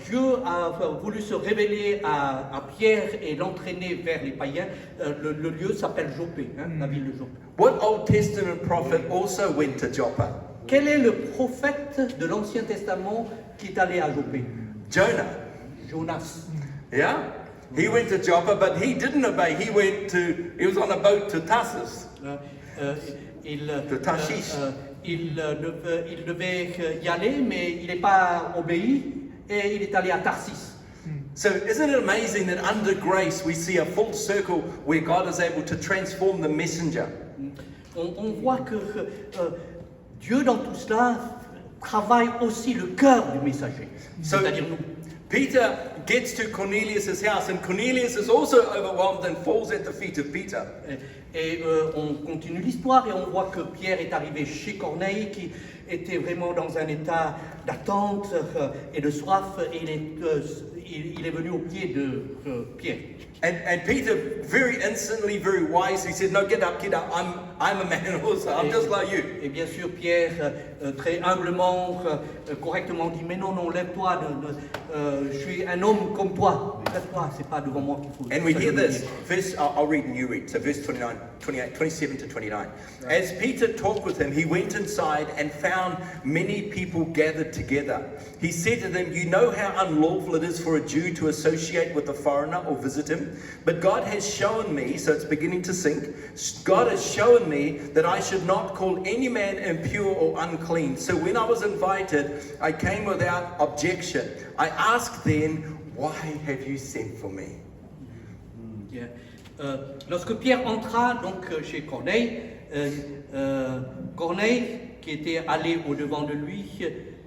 Dieu a voulu se révéler à Pierre et l'entraîner vers les païens, le lieu s'appelle Jopé, la ville de Jopé. What Old Testament prophet also went to Joppa? Quel est le prophète de l'Ancien Testament qui est allé à Jopé? Jonah. Jonas. Yeah? He went to Joppa, but he didn't obey. He was on a boat to Tarsus. De Tarshish. Il devait y aller, mais il n'est pas obéi et il est allé à Tarsis. So isn't it amazing that under grace we see a full circle where God is able to transform the messenger? On voit que Dieu dans tout cela travaille aussi le cœur du messager, So c'est-à-dire nous. Peter gets to Cornelius' house, and Cornelius is also overwhelmed and falls at the feet of Peter. Et on continue l'histoire et on voit que Pierre est arrivé chez Corneille qui était vraiment dans un état d'attente et de soif et il est venu au pied de Pierre. And Peter very instantly, very wise, he said, no, get up, I'm a man also, I'm just like you. Et bien sûr Pierre très humblement, correctement dit, mais non, lève-toi, je suis un homme comme toi, lève-toi, c'est pas devant moi qu'il faut. And we hear this, verse, I'll read and you read, so verse 27 to 29. As Peter talked with him, he went inside and found many people gathered together. He said to them, you know how unlawful it is for a Jew to associate with a foreigner or visit him? But God has shown me, so it's beginning to sink, God has shown me that I should not call any man impure or unclean. So when I was invited, I came without objection. I asked then, why have you sent for me? Bien. Lorsque Pierre entra donc chez Corneille, Corneille, qui était allé au-devant de lui,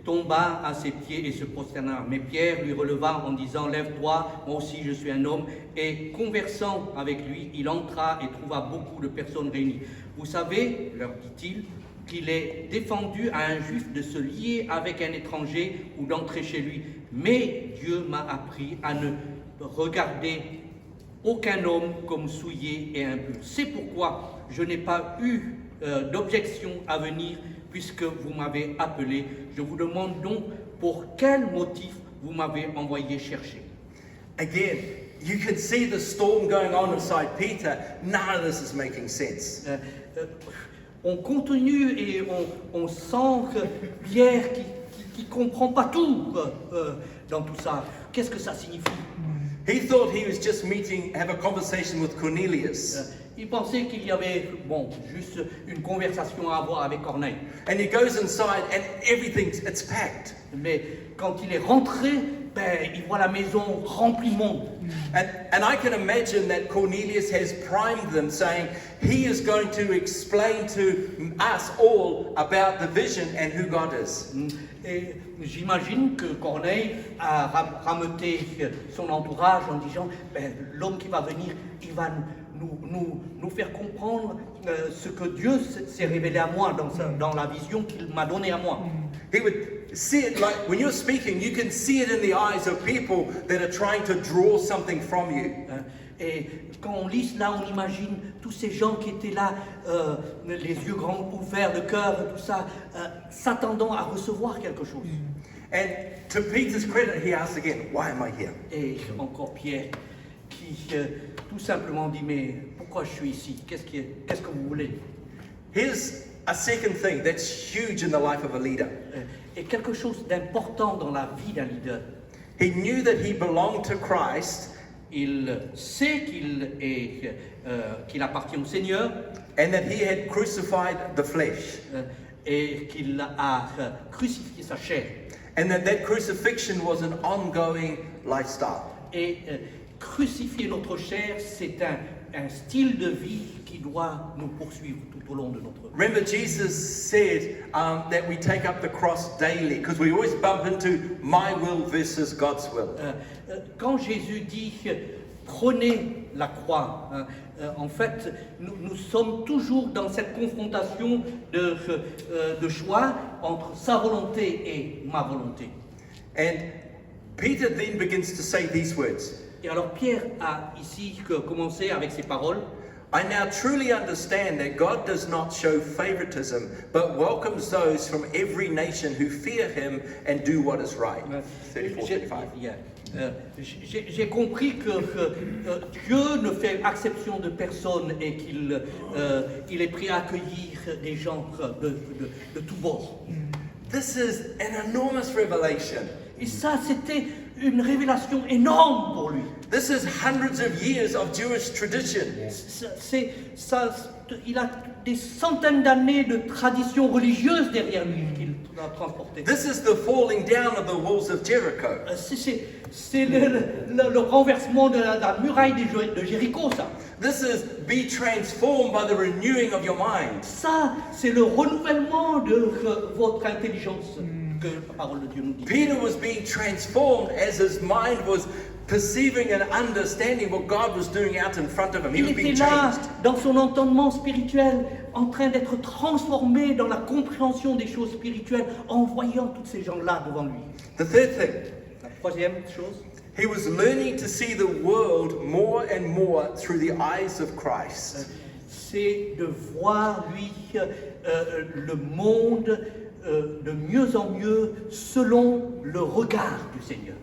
tomba à ses pieds et se prosterna. Mais Pierre lui releva en disant, lève-toi, moi aussi je suis un homme. Et conversant avec lui, il entra et trouva beaucoup de personnes réunies. Vous savez, leur dit-il, qu'il est défendu à un juif de se lier avec un étranger ou d'entrer chez lui. Mais Dieu m'a appris à ne regarder aucun homme comme souillé et impur. C'est pourquoi je n'ai pas eu d'objection à venir puisque vous m'avez appelé. Je vous demande donc pour quel motif vous m'avez envoyé chercher. Again, you can see the storm going on inside Peter. None of this is making sense. On continue et on sent que Pierre qui comprend pas tout dans tout ça. Qu'est-ce que ça signifie? He thought he was just have a conversation with Cornelius. Il pensait qu'il y avait, juste une conversation à avoir avec Corneille. And he goes inside and it's packed. Mais quand il est rentré, ben, il voit la maison remplie de monde. And I can imagine that Cornelius has primed them, saying he is going to explain to us all about the vision and who God is. Et j'imagine que Corneille a rameuté son entourage en disant ben, l'homme qui va venir, il va nous faire comprendre ce que Dieu s'est révélé à moi dans la vision qu'il m'a donnée à moi. He would see it like when you're speaking, you can see it in the eyes of people that are trying to draw something from you. Et quand on lit cela, on imagine tous ces gens qui étaient là, les yeux grands ouverts, le cœur, tout ça, s'attendant à recevoir quelque chose. And to Peter's credit, he asks again, why am I here? Et encore Pierre, qui tout simplement dit, mais pourquoi je suis ici? Qu'est-ce que vous voulez? Here's a second thing that's huge in the life of a leader. Et quelque chose d'important dans la vie d'un leader. He knew that he belonged to Christ Il sait qu'il appartient au Seigneur and that he had crucified the flesh. Et qu'il a crucifié sa chair. And that crucifixion was an ongoing lifestyle. Et crucifier notre chair, c'est un style de vie qui doit nous poursuivre tout au long de notre vie. Remember, Jesus said that we take up the cross daily because we always bump into my will versus God's will. Quand Jésus dit prenez la croix, en fait, nous sommes toujours dans cette confrontation de choix entre sa volonté et ma volonté. And Peter then begins to say these words. Et alors Pierre a ici commencé avec ces paroles. I now truly understand that God does not show favoritism, but welcomes those from every nation who fear him and do what is right. 34-35. J'ai compris que Dieu ne fait exception de personne et qu'il est prêt à accueillir des gens de tous bords. This is an enormous revelation. Et ça, c'était une révélation énorme pour lui. This is hundreds of years of Jewish tradition. Il a des centaines d'années de tradition religieuse derrière lui qu'il a transporté. This is the falling down of the walls of Jericho. C'est le renversement de la muraille de Jéricho, ça. This is be transformed by the renewing of your mind. Ça, c'est le renouvellement de votre intelligence que la parole de Dieu nous dit. Peter was being transformed as his mind was perceiving and understanding what God was doing out in front of him. He Il was being était là, changed. dans son entendement spirituel, en train d'être transformé dans la compréhension des choses spirituelles, en voyant tous ces gens-là devant lui. The third thing, La troisième chose, he was learning to see the world more and more through the eyes of Christ. c'est de voir, lui, le monde de mieux en mieux selon le regard du Seigneur.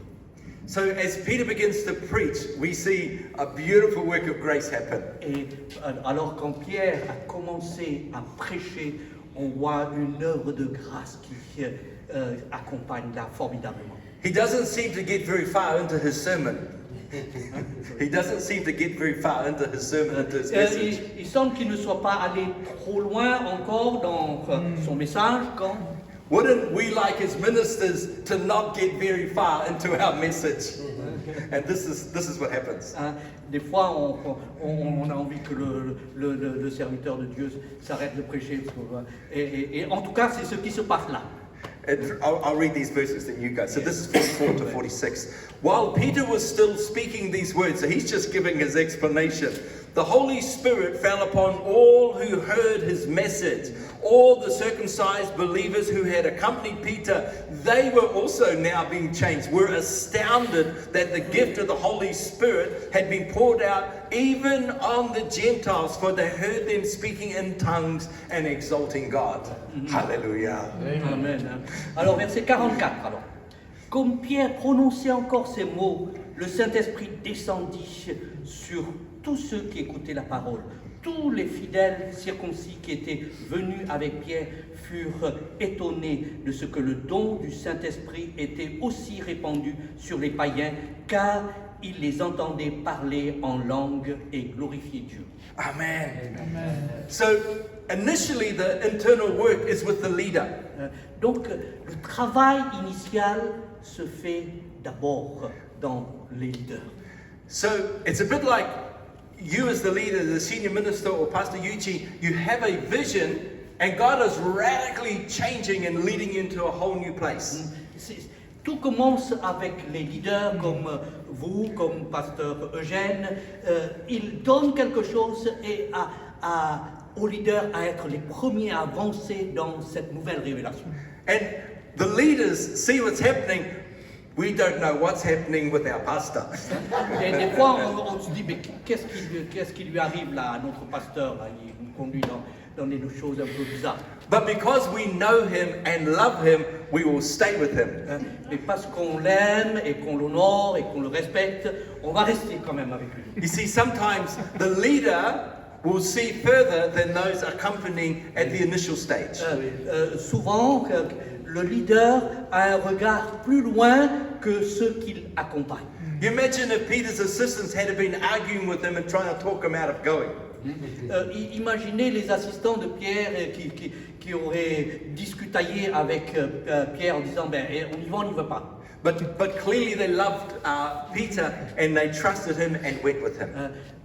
So as Peter begins to preach, we see a beautiful work of grace happen. Et alors quand Pierre a commencé à prêcher, on voit une œuvre de grâce qui accompagne là formidablement. He doesn't seem to get very far into his sermon. He doesn't seem to get very far into his sermon, into his message. Il semble qu'il ne soit pas allé trop loin encore dans son message quand... Wouldn't we like as ministers to not get very far into our message? And this is what happens. Des fois, on a envie que le serviteur de Dieu s'arrête de prêcher. Et en tout cas, c'est ce qui se passe là. I'll read these verses that you guys. So this is 44 to 46. While Peter was still speaking these words, so he's just giving his explanation. The Holy Spirit fell upon all who heard his message. All the circumcised believers who had accompanied Peter, they were also now being changed. We're astounded that the gift of the Holy Spirit had been poured out even on the Gentiles, for they heard them speaking in tongues and exalting God. Hallelujah. Amen. Alors, verset 44. Alors. Comme Pierre prononçait encore ces mots, le Saint-Esprit descendit sur tous ceux qui écoutaient la parole. Tous les fidèles circoncis qui étaient venus avec Pierre furent étonnés de ce que le don du Saint-Esprit était aussi répandu sur les païens, car ils les entendaient parler en langue et glorifier Dieu. Amen. Amen. So initially the internal work is with the leader. Donc, le travail initial se fait d'abord dans les leaders. So it's a bit like you as the leader, the senior minister or Pastor Yuchi, you have a vision and God is radically changing and leading you into a whole new place. Tout commence avec les leaders comme vous, comme Pasteur Eugène. Ils donnent quelque chose et aux leaders à être les premiers à avancer dans cette nouvelle révélation. And the leaders see what's happening. We don't know what's happening with our pastor. Et des fois, on se dit, mais qu'est-ce qui lui arrive là, à notre pasteur là, il nous conduit dans des choses un peu bizarres. But because we know him and love him, we will stay with him. Mais parce qu'on l'aime et qu'on l'honore et qu'on le respecte, on va rester quand même avec lui. You see, sometimes the leader will see further than those accompanying at the initial stage. Souvent, le leader a un regard plus loin que ceux qui l'accompagnent. You imagine if Peter's assistants had been arguing with him and trying to talk him out of going. Imaginez les assistants de Pierre qui auraient discutaillé avec Pierre en disant ben, on y va, on n'y va pas. But clearly they loved Peter and they trusted him and went with him.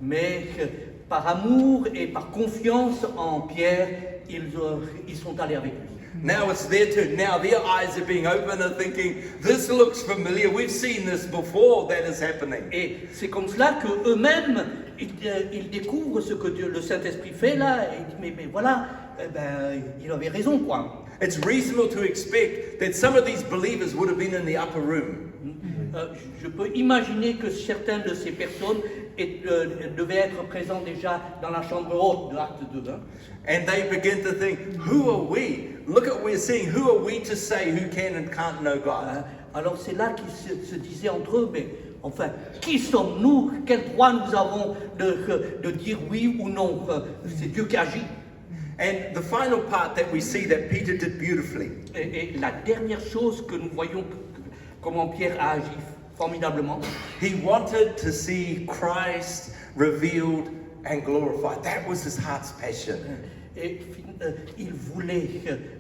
Mais par amour et par confiance en Pierre, ils sont allés avec lui. Now it's their turn. Now their eyes are being opened and thinking, this looks familiar. We've seen this before. That is happening. Et c'est comme cela qu'eux-mêmes, ils découvrent ce que Dieu, le Saint-Esprit fait là. Et ils disent, mais voilà, il avait raison, quoi. It's reasonable to expect that some of these believers would have been in the upper room. Je peux imaginer que certaines de ces personnes devaient être présents déjà dans la chambre haute de Acte 2. Hein. And they begin to think, who are we? Look at what we're seeing. Who are we to say who can and can't know God? Alors c'est là qu'ils se disaient entre eux, mais enfin, qui sommes-nous? Quel droit nous avons de dire oui ou non? C'est Dieu qui agit. And the final part that we see that Peter did beautifully. Et la dernière chose que nous voyons, comment Pierre a agi formidablement. He wanted to see Christ revealed and glorified. That was his heart's passion. Et il voulait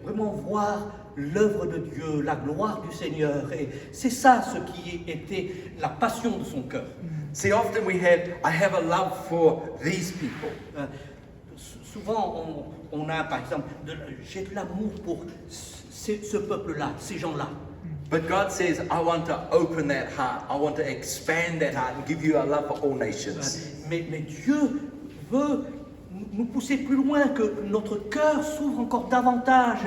vraiment voir l'œuvre de Dieu, la gloire du Seigneur. Et c'est ça ce qui était la passion de son cœur. See, often I have a love for these people. Souvent, on a, par exemple, j'ai de l'amour pour ce peuple-là, ces gens-là. But God says, I want to open that heart. I want to expand that heart and give you a love for all nations. Mais Dieu veut nous pousser plus loin, que notre cœur s'ouvre encore davantage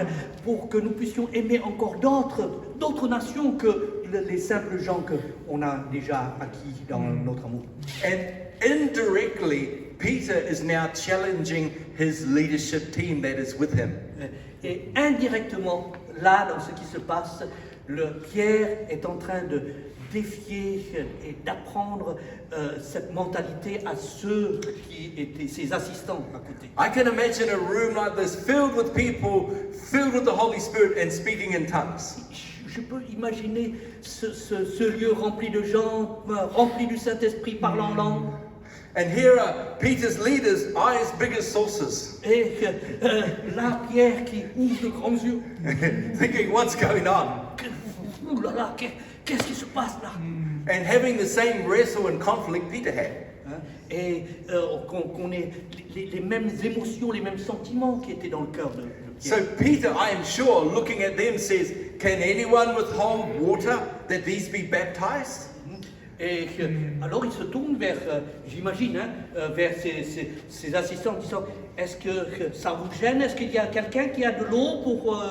pour que nous puissions aimer encore d'autres nations que les simples gens qu'on a déjà acquis dans notre amour. And indirectly, Peter is now challenging his leadership team that is with him. Et indirectement, là, dans ce qui se passe, Pierre est en train de défier et d'apprendre cette mentalité à ceux qui étaient ses assistants à côté. I can imagine a room like this filled with people, filled with the Holy Spirit and speaking in tongues. Je peux imaginer ce lieu rempli de gens, rempli du Saint-Esprit parlant en langue. And here are Peter's leaders, eyes big as saucers, Et là, Pierre qui ouvre de grands yeux. thinking, what's going on? Ouh là là, qu'est-ce qui se passe là? And having the same wrestle and conflict Peter had. Et qu'on ait les mêmes émotions, les mêmes sentiments qui étaient dans le cœur de So Pierre. Peter, I am sure, looking at them, says, can anyone withhold water that these be baptized? Et alors il se tourne vers, j'imagine, vers ses assistants en disant, est-ce que ça vous gêne? Est-ce qu'il y a quelqu'un qui a de l'eau pour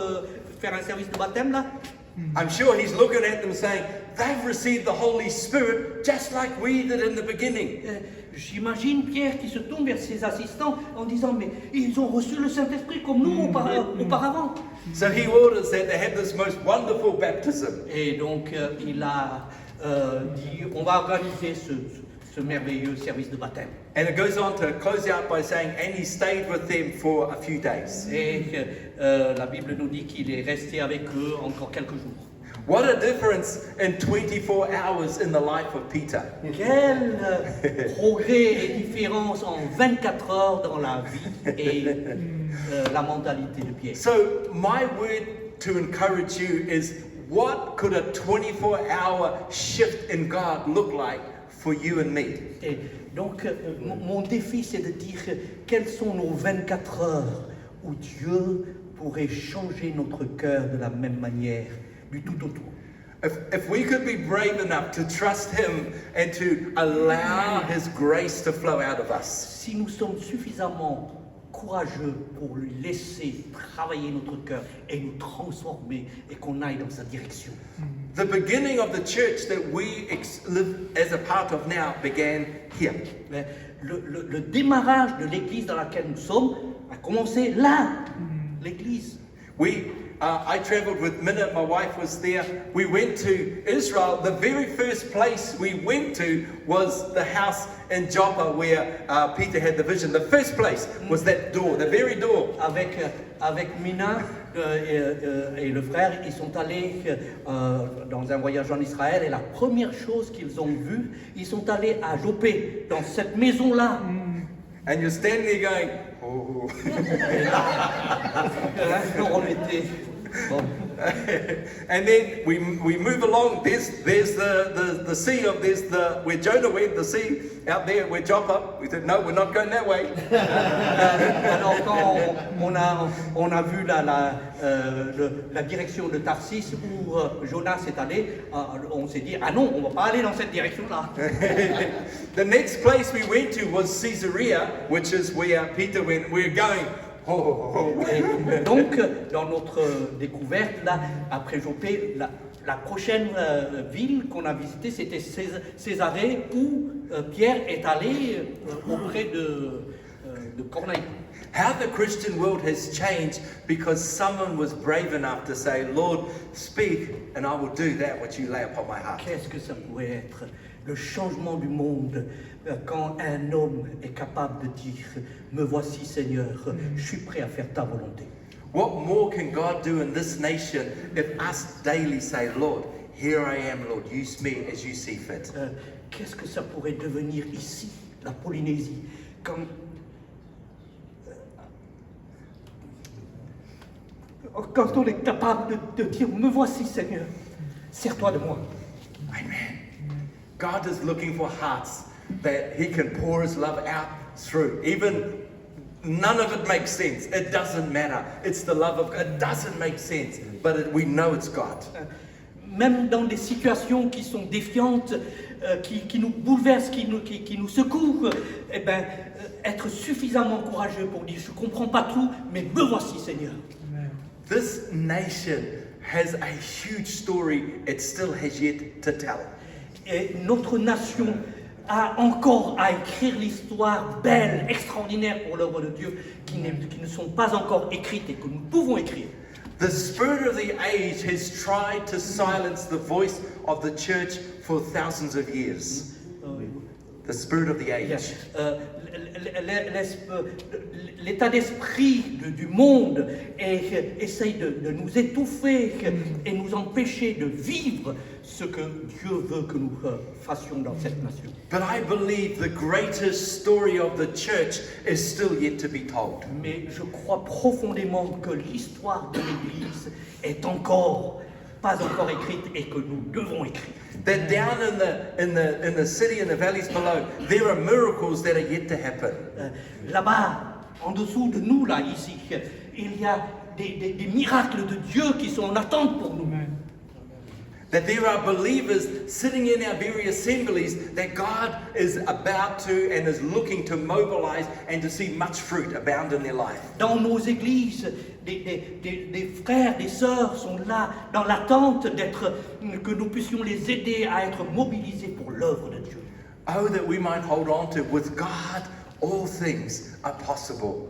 faire un service de baptême là? I'm sure he's looking at them saying, they've received the Holy Spirit just like we did in the beginning. J'imagine Pierre qui se tourne vers ses assistants en disant, mais ils ont reçu le Saint-Esprit comme nous auparavant. So he orders that they have this most wonderful baptism. Et donc il a dit, on va organiser ce merveilleux service de baptême. And it goes on to close out by saying, and he stayed with them for a few days. Et la Bible nous dit qu'il est resté avec eux encore quelques jours. What a difference in 24 hours in the life of Peter. Quel progrès et différence en 24 heures dans la vie et la mentalité de Pierre. So my word to encourage you is what could a 24-hour shift in God look like for you and me? Et donc, mon défi, c'est de dire quelles sont nos 24 heures où Dieu pourrait changer notre cœur de la même manière, du tout au tout. If we could be brave enough to trust Him and to allow His grace to flow out of us. Si nous sommes suffisamment courageux pour lui laisser travailler notre cœur et nous transformer et qu'on aille dans sa direction. The beginning of the church that we live as a part of now began here. Mais le démarrage de l'église dans laquelle nous sommes a commencé là, l'église. I traveled with Minna, my wife was there. We went to Israel. The very first place we went to was the house in Joppa where Peter had the vision. The first place was that door, the very door. Avec Mina et le frère, ils sont allés dans un voyage en Israël et la première chose qu'ils ont vue, ils sont allés à Joppé, dans cette maison-là. And you're standing there going, oh. On était... Bon. And then we move along. There's the sea of where Jonah went, the sea out there where Joppa. We said no, we're not going that way. Alors quand on a vu la direction de Tarsis où Jonas est allé, on s'est dit ah non, on va pas aller dans cette direction-là. The next place we went to was Caesarea, which is where Peter went. We're going. Et donc, dans notre découverte, là, après Joppé, la prochaine ville qu'on a visitée, c'était Césarée, où Pierre est allé auprès de Corneille. How the Christian world has changed because someone was brave enough to say, Lord, speak, and I will do that which you lay upon my heart. Qu'est-ce que ça pourrait être le changement du monde quand un homme est capable de dire « Me voici Seigneur, je suis prêt à faire ta volonté ». What more can God do in this nation if us daily say, Lord, here I am, Lord, use me as you see fit. Qu'est-ce que ça pourrait devenir ici, la Polynésie, quand on est capable de dire « Me voici Seigneur, sers-toi de moi ». Amen. God is looking for hearts that He can pour His love out through. Even none of it makes sense. It doesn't matter. It's the love of God. It doesn't make sense, but we know it's God. Même dans des situations qui sont défiantes, qui nous bouleversent, qui nous secouent, eh ben, être suffisamment courageux pour dire « Je ne comprends pas tout, mais me voici Seigneur ». This nation has a huge story it still has yet to tell. Et notre nation a encore à écrire l'histoire belle, extraordinaire pour l'œuvre de Dieu, qui ne sont pas encore écrites et que nous pouvons écrire. The spirit of the age has tried to silence the voice of the church for thousands of years. The spirit of the age. L'état d'esprit du monde essaye de nous étouffer et nous empêcher de vivre ce que Dieu veut que nous fassions dans cette nation. But I believe the greatest story of the church is still yet to be told. Mais je crois profondément que l'histoire de l'Église est pas encore écrite et que nous devons écrire. That down in the city and the valleys below, there are miracles that are yet to happen. Là-bas, en dessous de nous, là, ici, il y a des miracles de Dieu qui sont en attente pour nous. That there are believers sitting in our very assemblies that God is about to and is looking to mobilize and to see much fruit abound in their life. Dans nos églises, des frères, des sœurs sont là dans l'attente que nous puissions les aider à être mobilisés pour l'œuvre de Dieu. Oh, that we might hold on to, with God, all things are possible.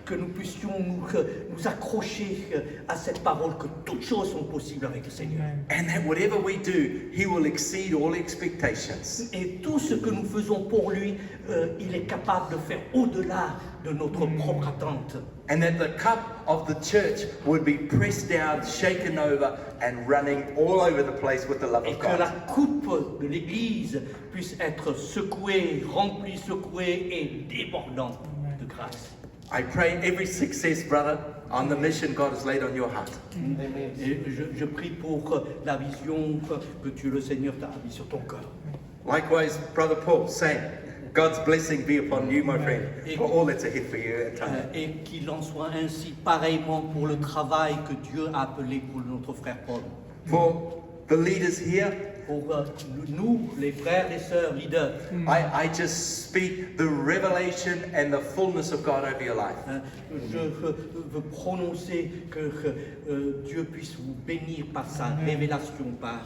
Que nous puissions nous accrocher à cette parole que toutes choses sont possibles avec le Seigneur. And that whatever we do, He will exceed all expectations. Et tout ce que nous faisons pour lui, il est capable de faire au-delà de notre propre attente. And that the cup of the church would be pressed down, shaken over, and running all over the place with the love Et of que la God. coupe de l'Église puisse être secouée, remplie, secouée et débordante de grâce. I pray every success, brother, on the mission God has laid on your heart. Et je prie pour la vision que Dieu le Seigneur t'a mis sur ton cœur. Likewise, Brother Paul, same. God's blessing be upon you, my friend, for all that's ahead for you at time. Et qu'il en soit ainsi pareillement pour le travail que Dieu a appelé pour notre frère Paul. For the leaders here, Pour nous, les frères et sœurs leaders, I just speak the revelation and the fullness of God over your life. je veux prononcer que Dieu puisse vous bénir par sa révélation, par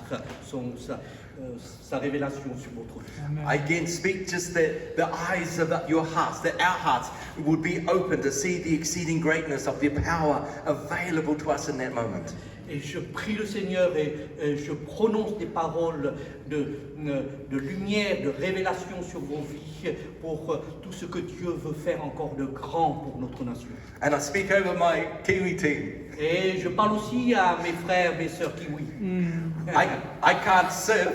sa révélation sur votre vie. I again speak just that the eyes of your hearts, that our hearts would be open to see the exceeding greatness of the power available to us in that moment. Et je prie le Seigneur et je prononce des paroles de lumière, de révélation sur vos vies pour tout ce que Dieu veut faire encore de grand pour notre nation. And I speak over my Kiwi team. Et je parle aussi à mes frères, mes sœurs kiwi. I can't surf,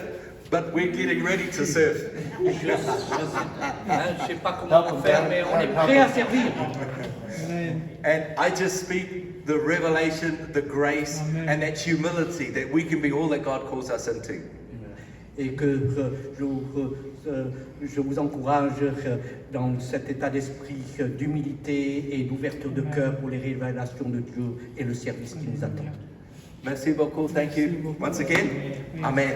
but we're getting ready to surf. Je sais pas comment on faire, mais on est prêt à servir. Amen. And I just speak the revelation, the grace, Amen. and that humility that we can be all that God calls us into. Et que je vous encourage dans cet état d'esprit d'humilité et d'ouverture de cœur pour les révélations de Dieu et le service qui nous attend. Merci beaucoup. Thank you once again. Amen.